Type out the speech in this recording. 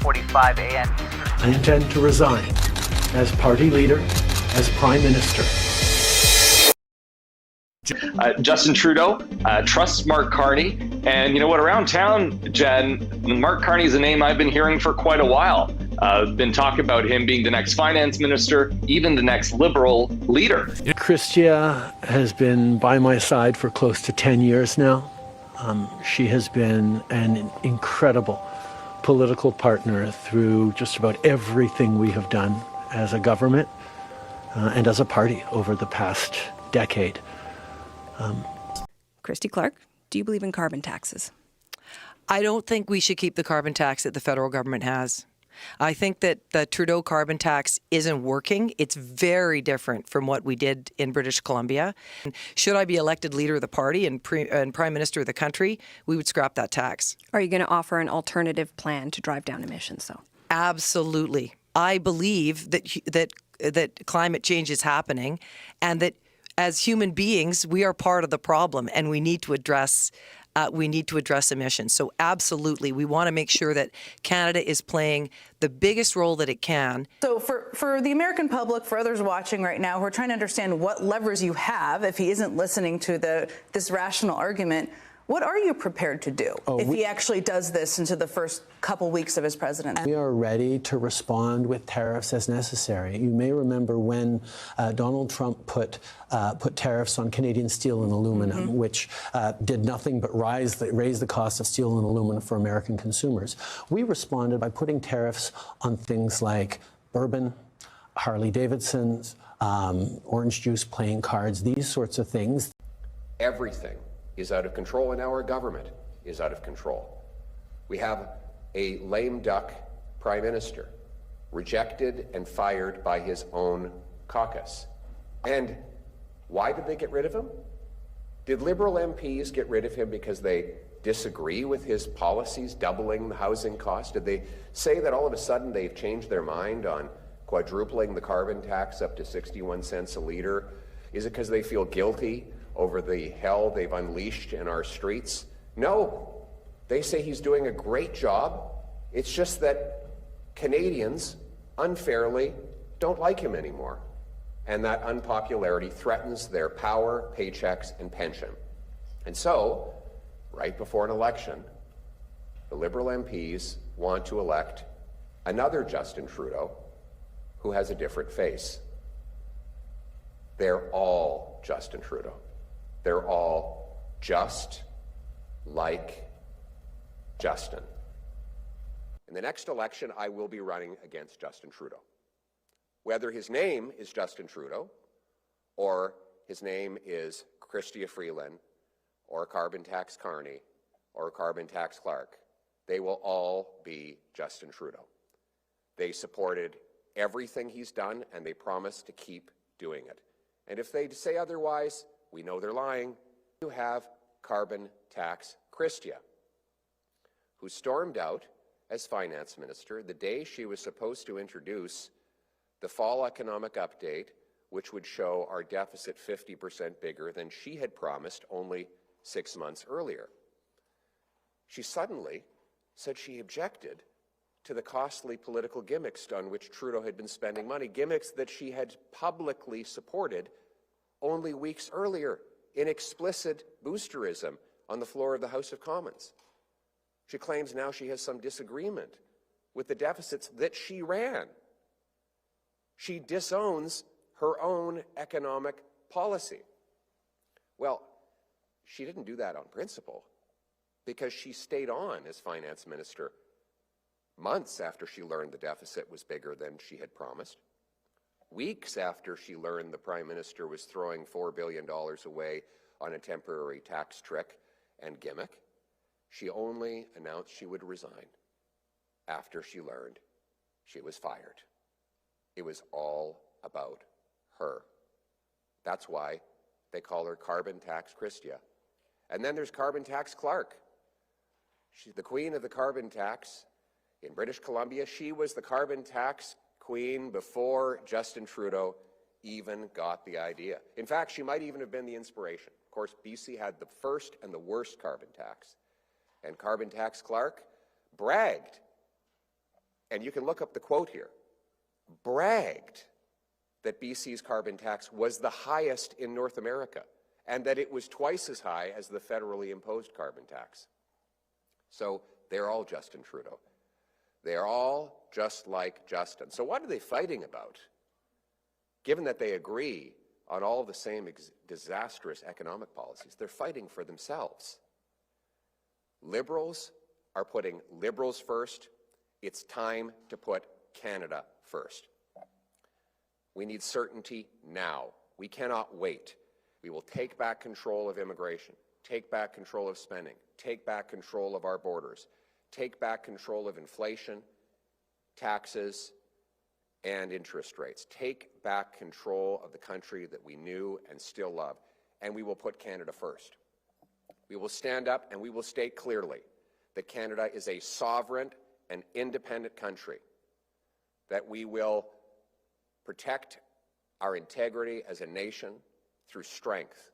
9:45 a.m. Eastern. I intend to resign as party leader, as Prime Minister. Justin Trudeau trusts Mark Carney. And you know what? Around town, Jen, Mark Carney is a name I've been hearing for quite a while. Been talking about him being the next finance minister, even the next Liberal leader. Chrystia has been by my side for close to 10 years now. She has been an incredible political partner through just about everything we have done as a government and as a party over the past decade. Christy Clark, do you believe in carbon taxes? I don't think we should keep the carbon tax that the federal government has. I think that the Trudeau carbon tax isn't working. It's very different from what we did in British Columbia. Should I be elected leader of the party and prime minister of the country, we would scrap that tax. Are you going to offer an alternative plan to drive down emissions, though? Absolutely. I believe that climate change is happening, and that as human beings, we are part of the problem, and we need to address emissions. So absolutely, we want to make sure that Canada is playing the biggest role that it can. So for the American public, for others watching right now who are trying to understand what levers you have if he isn't listening to this rational argument, what are you prepared to do if he actually does this into the first couple weeks of his presidency? We are ready to respond with tariffs as necessary. You may remember when Donald Trump put tariffs on Canadian steel and aluminum, which did nothing but raise the cost of steel and aluminum for American consumers. We responded by putting tariffs on things like bourbon, Harley Davidsons, orange juice playing cards, these sorts of things. Everything is out of control, and our government is out of control. We have a lame duck prime minister, rejected and fired by his own caucus. And why did they get rid of him? Did Liberal MPs get rid of him because they disagree with his policies, doubling the housing cost? Did they say that all of a sudden they've changed their mind on quadrupling the carbon tax up to 61 cents a litre? Is it because they feel guilty over the hell they've unleashed in our streets? No. They say he's doing a great job. It's just that Canadians unfairly don't like him anymore. And that unpopularity threatens their power, paychecks, and pension. And so, right before an election, the Liberal MPs want to elect another Justin Trudeau who has a different face. They're all Justin Trudeau. They're all just like Justin. In the next election, I will be running against Justin Trudeau. Whether his name is Justin Trudeau, or his name is Chrystia Freeland, or carbon tax Carney, or carbon tax Clark, they will all be Justin Trudeau. They supported everything he's done, and they promise to keep doing it. And if they say otherwise, we know they're lying. You have carbon tax Chrystia, who stormed out as finance minister the day she was supposed to introduce the fall economic update, which would show our deficit 50% bigger than she had promised only 6 months earlier. She suddenly said she objected to the costly political gimmicks on which Trudeau had been spending money, gimmicks that she had publicly supported only weeks earlier in explicit boosterism on the floor of the House of Commons. She claims now she has some disagreement with the deficits that she ran. She disowns her own economic policy. Well, she didn't do that on principle, because she stayed on as finance minister months after she learned the deficit was bigger than she had promised. Weeks after she learned the Prime Minister was throwing $4 billion away on a temporary tax trick and gimmick, she only announced she would resign after she learned she was fired. It was all about her. That's why they call her carbon tax Chrystia. And then there's carbon tax Clark. She's the queen of the carbon tax in British Columbia. She was the carbon tax queen before Justin Trudeau even got the idea. In fact, she might even have been the inspiration. Of course, BC had the first and the worst carbon tax. And carbon tax Clark bragged and you can look up the quote here, bragged that BC's carbon tax was the highest in North America and that it was twice as high as the federally imposed carbon tax. So they're all Justin Trudeau. They're all just like Justin. So what are they fighting about, given that they agree on all the same disastrous economic policies? They're fighting for themselves. Liberals are putting Liberals first. It's time to put Canada first. We need certainty now. We cannot wait. We will take back control of immigration, take back control of spending, take back control of our borders, take back control of inflation, taxes, and interest rates. Take back control of the country that we knew and still love, and we will put Canada first. We will stand up and we will state clearly that Canada is a sovereign and independent country, that we will protect our integrity as a nation through strength,